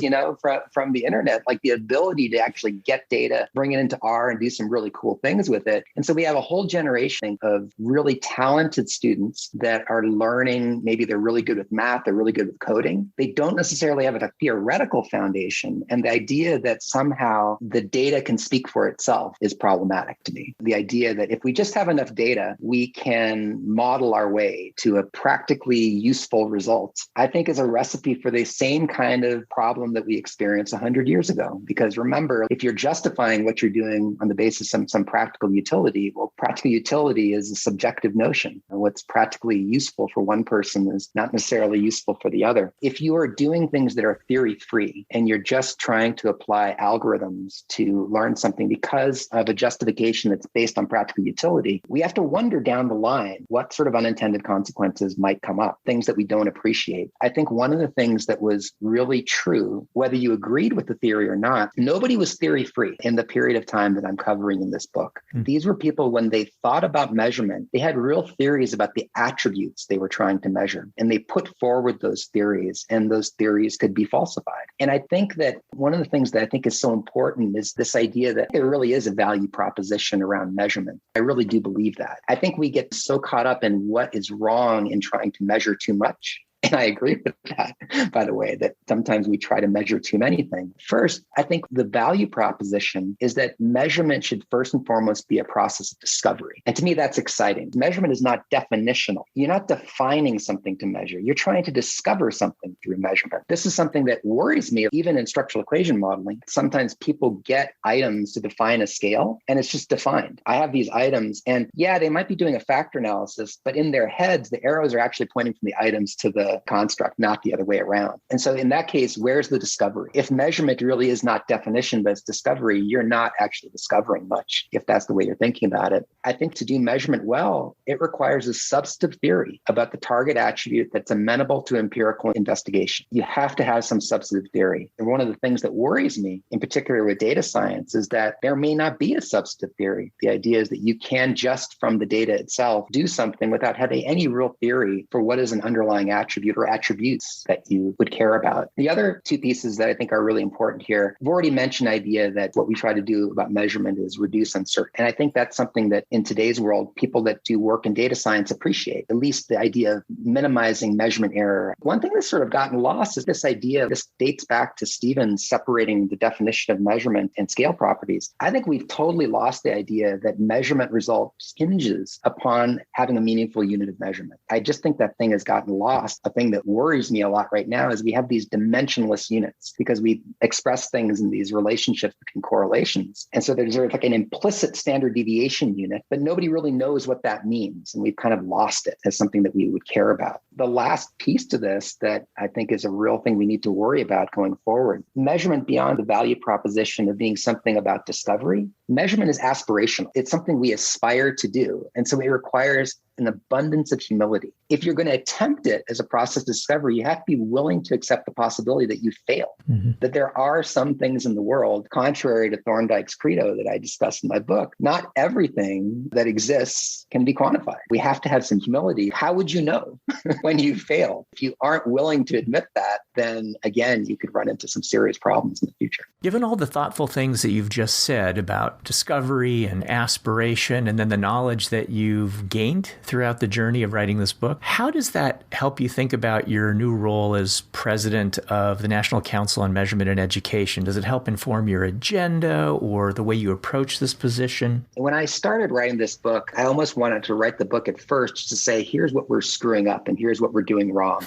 from the internet, like the ability to actually get data, bring it into R and do some really cool things with it. And so we have a whole generation of really talented students that are learning. Maybe they're really good with math. They're really good with coding. They don't necessarily have a theoretical foundation. And the idea that somehow the data can speak for itself is problematic to me. The idea that if we just have enough data, we can model our way to a practically useful result, I think is a recipe for the same kind of problem that we experienced 100 years ago. Because remember, if you're justifying what you're doing on the basis of some practical utility, well, practical utility is a subjective notion. And what's practically useful for one person is not necessarily useful for the other. If you are doing things that are theory-free and you're just trying to apply algorithms to learn something because of a justification that's based on practical utility, we have to wonder down the line what sort of unintended consequences might come up, things that we don't appreciate. I think one of the things that was really true, whether you agreed with the theory or not, nobody was theory-free in the period of time that I'm covering in this book. These were people, when they thought about measurement, they had real theories about the attributes they were trying to measure. And they put forward those theories, and those theories could be falsified. And I think that one of the things that I think is so important is this idea that there really is a value proposition around measurement. I really do believe that. I think we get so caught up in what is wrong in trying to measure too much. And I agree with that, by the way, that sometimes we try to measure too many things. First, I think the value proposition is that measurement should first and foremost be a process of discovery. And to me, that's exciting. Measurement is not definitional. You're not defining something to measure. You're trying to discover something through measurement. This is something that worries me, even in structural equation modeling. Sometimes people get items to define a scale, and it's just defined. I have these items, and yeah, they might be doing a factor analysis, but in their heads, the arrows are actually pointing from the items to the construct, not the other way around. And so in that case, where's the discovery? If measurement really is not definition, but it's discovery, you're not actually discovering much, if that's the way you're thinking about it. I think to do measurement well, it requires a substantive theory about the target attribute that's amenable to empirical investigation. You have to have some substantive theory. And one of the things that worries me, in particular with data science, is that there may not be a substantive theory. The idea is that you can just from the data itself do something without having any real theory for what is an underlying attribute or attributes that you would care about. The other two pieces that I think are really important here, I've already mentioned the idea that what we try to do about measurement is reduce uncertainty. And I think that's something that in today's world, people that do work in data science appreciate, at least the idea of minimizing measurement error. One thing that's sort of gotten lost is this idea, this dates back to Stevens separating the definition of measurement and scale properties. I think we've totally lost the idea that measurement results hinges upon having a meaningful unit of measurement. I just think that thing has gotten lost. A thing that worries me a lot right now is we have these dimensionless units because we express things in these relationships between correlations. And so there's like an implicit standard deviation unit, but nobody really knows what that means. And we've kind of lost it as something that we would care about. The last piece to this that I think is a real thing we need to worry about going forward, measurement beyond the value proposition of being something about discovery, measurement is aspirational. It's something we aspire to do. And so it requires an abundance of humility. If you're going to attempt it as a process of discovery, you have to be willing to accept the possibility that you fail, that there are some things in the world, contrary to Thorndike's credo that I discussed in my book, not everything that exists can be quantified. We have to have some humility. How would you know when you fail? If you aren't willing to admit that, then again, you could run into some serious problems in the future. Given all the thoughtful things that you've just said about discovery and aspiration, and then the knowledge that you've gained throughout the journey of writing this book, how does that help you think about your new role as president of the National Council on Measurement and Education? Does it help inform your agenda or the way you approach this position? When I started writing this book, I almost wanted to write the book at first to say, here's what we're screwing up and here's what we're doing wrong.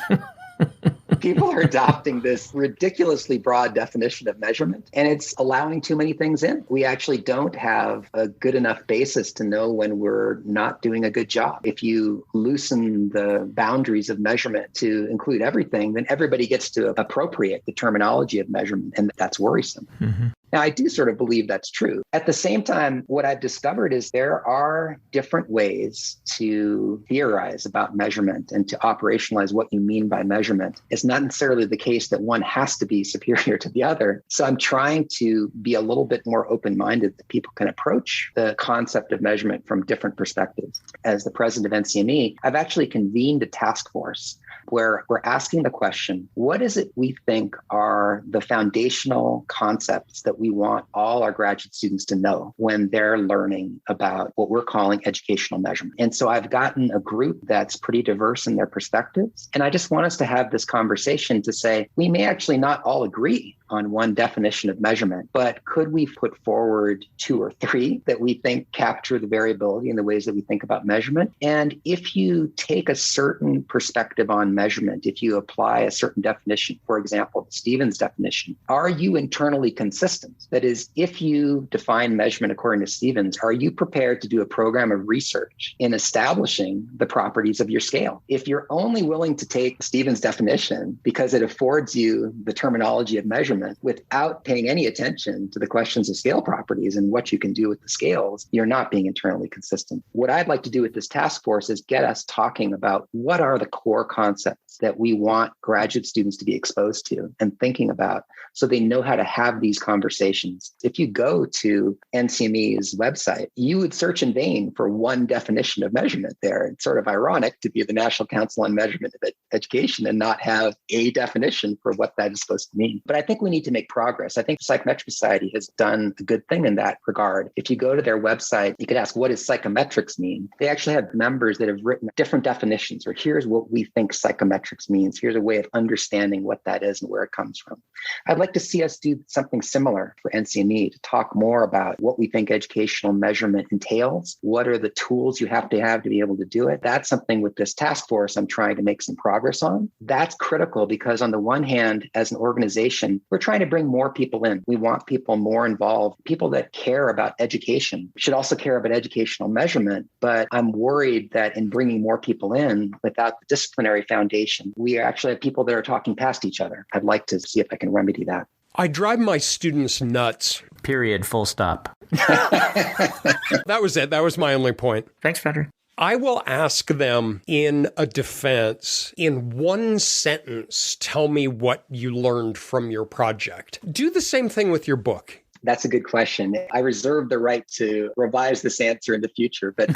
People are adopting this ridiculously broad definition of measurement, and it's allowing too many things in. We actually don't have a good enough basis to know when we're not doing a good job. If you loosen the boundaries of measurement to include everything, then everybody gets to appropriate the terminology of measurement, and that's worrisome. Mm-hmm. Now, I do sort of believe that's true. At the same time, what I've discovered is there are different ways to theorize about measurement and to operationalize what you mean by measurement. It's not necessarily the case that one has to be superior to the other. So I'm trying to be a little bit more open-minded that people can approach the concept of measurement from different perspectives. As the president of NCME, I've actually convened a task force where we're asking the question, what is it we think are the foundational concepts that we want all our graduate students to know when they're learning about what we're calling educational measurement? And so I've gotten a group that's pretty diverse in their perspectives. And I just want us to have this conversation to say, we may actually not all agree on one definition of measurement, but could we put forward 2 or 3 that we think capture the variability in the ways that we think about measurement? And if you take a certain perspective on measurement, if you apply a certain definition, for example, Stevens' definition, are you internally consistent? That is, if you define measurement according to Stevens, are you prepared to do a program of research in establishing the properties of your scale? If you're only willing to take Stevens' definition because it affords you the terminology of measurement without paying any attention to the questions of scale properties and what you can do with the scales, you're not being internally consistent. What I'd like to do with this task force is get us talking about what are the core concepts that we want graduate students to be exposed to and thinking about so they know how to have these conversations. If you go to NCME's website, you would search in vain for one definition of measurement there. It's sort of ironic to be the National Council on Measurement of Education and not have a definition for what that is supposed to mean. But I think we need to make progress. I think the Psychometric Society has done a good thing in that regard. If you go to their website, you could ask, what does psychometrics mean? They actually have members that have written different definitions, or here's what we think psychometrics means. Here's a way of understanding what that is and where it comes from. I'd like to see us do something similar for NCME to talk more about what we think educational measurement entails. What are the tools you have to be able to do it? That's something with this task force I'm trying to make some progress on. That's critical because on the one hand, as an organization, we're trying to bring more people in. We want people more involved. People that care about education should also care about educational measurement. But I'm worried that in bringing more people in without the disciplinary foundation, we actually have people that are talking past each other. I'd like to see if I can remedy that. I drive my students nuts. Period. Full stop. That was it. That was my only point. Thanks, Frederick. I will ask them in a defense, in one sentence, tell me what you learned from your project. Do the same thing with your book. That's a good question. I reserve the right to revise this answer in the future, but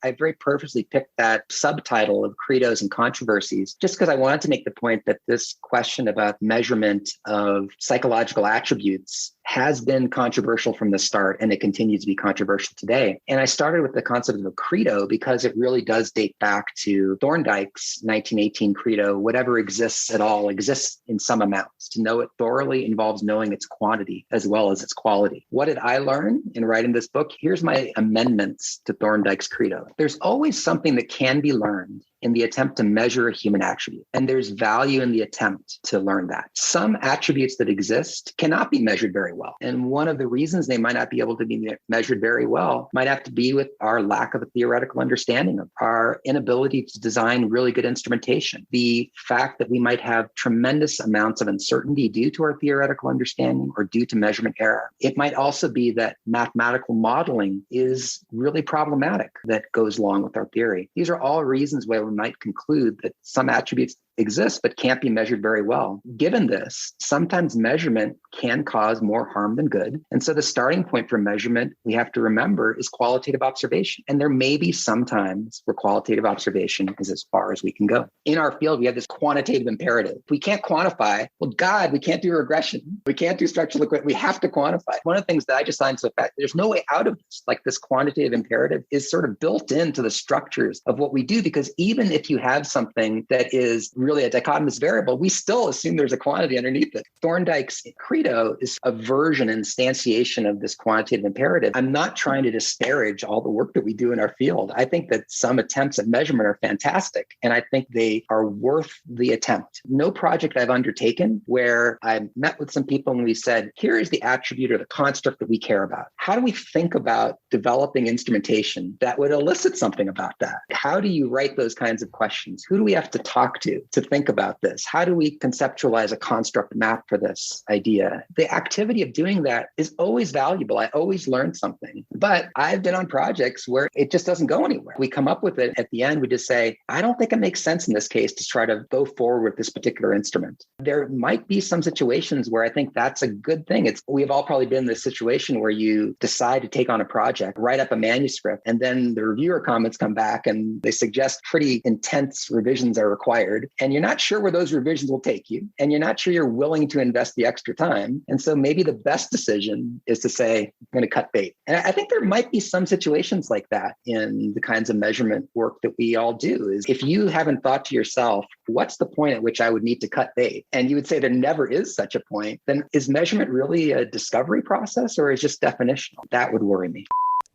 I very purposely picked that subtitle of Credos and Controversies just because I wanted to make the point that this question about measurement of psychological attributes has been controversial from the start, and it continues to be controversial today. And I started with the concept of a credo because it really does date back to Thorndike's 1918 credo. Whatever exists at all exists in some amounts. To know it thoroughly involves knowing its quantity as well as its quality. What did I learn in writing this book? Here's my amendments to Thorndike's credo. There's always something that can be learned in the attempt to measure a human attribute. And there's value in the attempt to learn that. Some attributes that exist cannot be measured very well. And one of the reasons they might not be able to be measured very well might have to be with our lack of a theoretical understanding of our inability to design really good instrumentation. The fact that we might have tremendous amounts of uncertainty due to our theoretical understanding or due to measurement error. It might also be that mathematical modeling is really problematic that goes along with our theory. These are all reasons why we might conclude that some attributes exist but can't be measured very well. Given this, sometimes measurement can cause more harm than good. And so the starting point for measurement, we have to remember, is qualitative observation. And there may be some times where qualitative observation is as far as we can go. In our field, we have this quantitative imperative. If we can't quantify, well, God, we can't do regression. We can't do structural equation. We have to quantify. One of the things that I just find so fast, there's no way out of this. Like this quantitative imperative is sort of built into the structures of what we do, because even if you have something that is really a dichotomous variable, we still assume there's a quantity underneath it. Thorndike's credo is a version and instantiation of this quantitative imperative. I'm not trying to disparage all the work that we do in our field. I think that some attempts at measurement are fantastic, and I think they are worth the attempt. No project I've undertaken where I met with some people and we said, here is the attribute or the construct that we care about. How do we think about developing instrumentation that would elicit something about that? How do you write those kinds of questions? Who do we have to talk to think about this? How do we conceptualize a construct map for this idea? The activity of doing that is always valuable. I always learn something, but I've been on projects where it just doesn't go anywhere. We come up with it at the end. We just say, I don't think it makes sense in this case to try to go forward with this particular instrument. There might be some situations where I think that's a good thing. We've all probably been in this situation where you decide to take on a project, write up a manuscript, and then the reviewer comments come back and they suggest pretty intense revisions are required. And you're not sure where those revisions will take you. And you're not sure you're willing to invest the extra time. And so maybe the best decision is to say, I'm going to cut bait. And I think there might be some situations like that in the kinds of measurement work that we all do. Is if you haven't thought to yourself, what's the point at which I would need to cut bait? And you would say there never is such a point, then is measurement really a discovery process or is just definitional? That would worry me.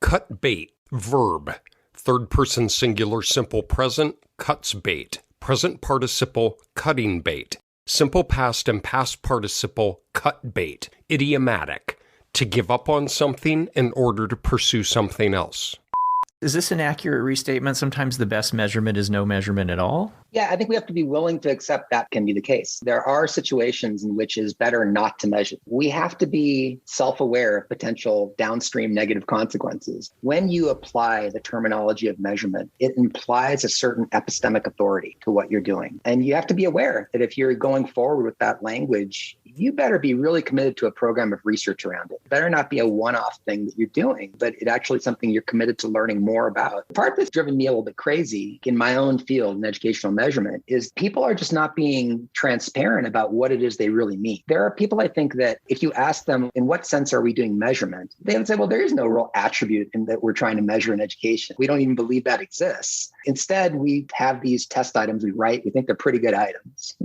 Cut bait, verb. Third person singular simple present, cuts bait. Present participle, cutting bait. Simple past and past participle, cut bait. Idiomatic, to give up on something in order to pursue something else. Is this an accurate restatement? Sometimes the best measurement is no measurement at all? Yeah, I think we have to be willing to accept that can be the case. There are situations in which it is better not to measure. We have to be self-aware of potential downstream negative consequences. When you apply the terminology of measurement, it implies a certain epistemic authority to what you're doing. And you have to be aware that if you're going forward with that language, you better be really committed to a program of research around it. It better not be a one-off thing that you're doing, but it actually something you're committed to learning more about. The part that's driven me a little bit crazy in my own field in educational measurement is people are just not being transparent about what it is they really mean. There are people, I think, that if you ask them, in what sense are we doing measurement? They would say, well, there is no real attribute in that we're trying to measure in education. We don't even believe that exists. Instead, we have these test items we write. We think they're pretty good items.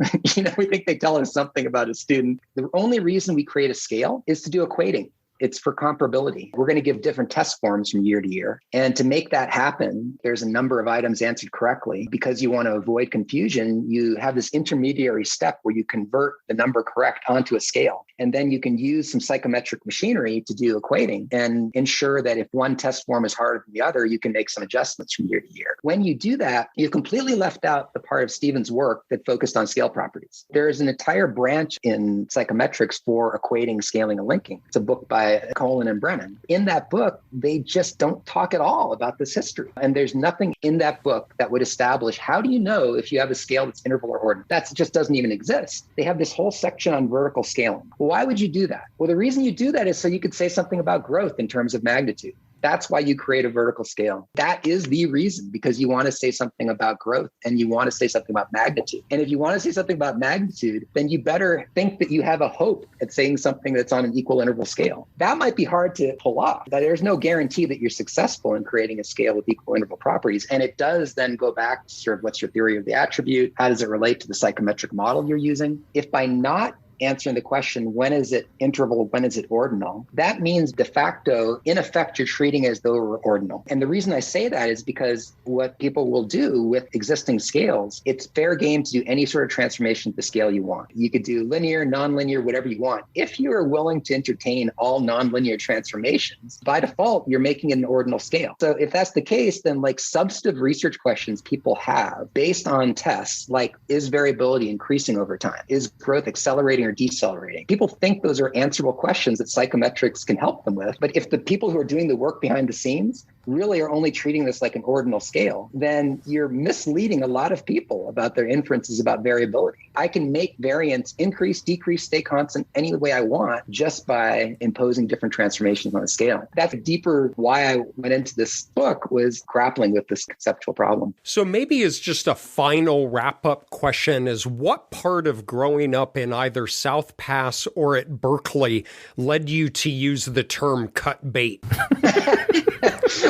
We think they tell us something about a student. The only reason we create a scale is to do equating. It's for comparability. We're going to give different test forms from year to year. And to make that happen, there's a number of items answered correctly. Because you want to avoid confusion, you have this intermediary step where you convert the number correct onto a scale. And then you can use some psychometric machinery to do equating and ensure that if one test form is harder than the other, you can make some adjustments from year to year. When you do that, you completely left out the part of Stephen's work that focused on scale properties. There is an entire branch in psychometrics for equating, scaling, and linking. It's a book by Colin and Brennan. In that book, they just don't talk at all about this history. And there's nothing in that book that would establish how do you know if you have a scale that's interval or ordinal? That just doesn't even exist. They have this whole section on vertical scaling. Well, why would you do that? Well, the reason you do that is so you could say something about growth in terms of magnitude. That's why you create a vertical scale. That is the reason, because you want to say something about growth and you want to say something about magnitude. And if you want to say something about magnitude, then you better think that you have a hope at saying something that's on an equal interval scale. That might be hard to pull off. There's no guarantee that you're successful in creating a scale with equal interval properties. And it does then go back to sort of what's your theory of the attribute? How does it relate to the psychometric model you're using? If by not answering the question, when is it interval, when is it ordinal? That means de facto, in effect, you're treating it as though we're ordinal. And the reason I say that is because what people will do with existing scales, it's fair game to do any sort of transformation to the scale you want. You could do linear, nonlinear, whatever you want. If you are willing to entertain all nonlinear transformations, by default, you're making it an ordinal scale. So if that's the case, then like substantive research questions people have based on tests, like is variability increasing over time? Is growth accelerating or decelerating? People think those are answerable questions that psychometrics can help them with. But if the people who are doing the work behind the scenes really are only treating this like an ordinal scale, then you're misleading a lot of people about their inferences about variability. I can make variance increase, decrease, stay constant any way I want just by imposing different transformations on a scale. That's deeper why I went into this book, was grappling with this conceptual problem. So maybe as just a final wrap-up question is, what part of growing up in either South Pass or at Berkeley led you to use the term cut bait?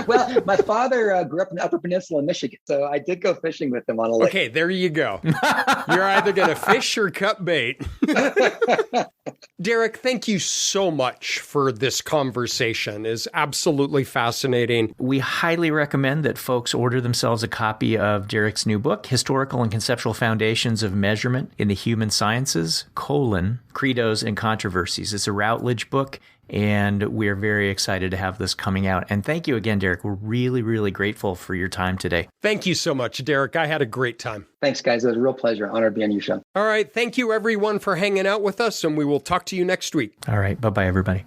Well, my father grew up in the Upper Peninsula in Michigan, so I did go fishing with him on a lake. Okay, there you go. You're either going to fish or cut bait. Derek, thank you so much for this conversation. It's absolutely fascinating. We highly recommend that folks order themselves a copy of Derek's new book, Historical and Conceptual Foundations of Measurement in the Human Sciences, Credos and Controversies. It's a Routledge book, and we're very excited to have this coming out. And thank you again, Derek. We're really, really grateful for your time today. Thank you so much, Derek. I had a great time. Thanks, guys. It was a real pleasure. Honored to be on your show. All right. Thank you, everyone, for hanging out with us, and we will talk to you next week. All right. Bye-bye, everybody.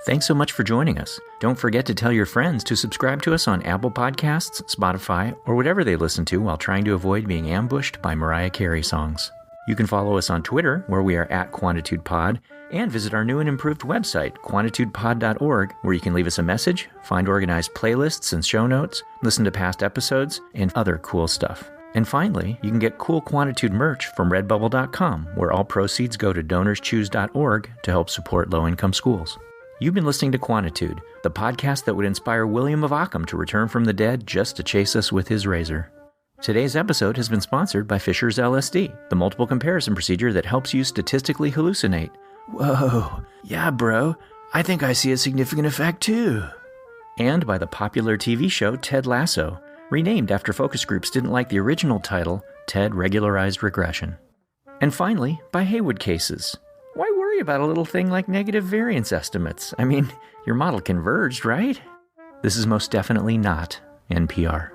Thanks so much for joining us. Don't forget to tell your friends to subscribe to us on Apple Podcasts, Spotify, or whatever they listen to while trying to avoid being ambushed by Mariah Carey songs. You can follow us on Twitter, where we are at QuantitudePod, and visit our new and improved website, quantitudepod.org, where you can leave us a message, find organized playlists and show notes, listen to past episodes, and other cool stuff. And finally, you can get cool Quantitude merch from redbubble.com, where all proceeds go to donorschoose.org to help support low-income schools. You've been listening to Quantitude, the podcast that would inspire William of Ockham to return from the dead just to chase us with his razor. Today's episode has been sponsored by Fisher's LSD, the multiple comparison procedure that helps you statistically hallucinate. Whoa, yeah, bro, I think I see a significant effect too. And by the popular TV show Ted Lasso, renamed after focus groups didn't like the original title, Ted Regularized Regression. And finally, by Haywood Cases. Why worry about a little thing like negative variance estimates? I mean, your model converged, right? This is most definitely not NPR.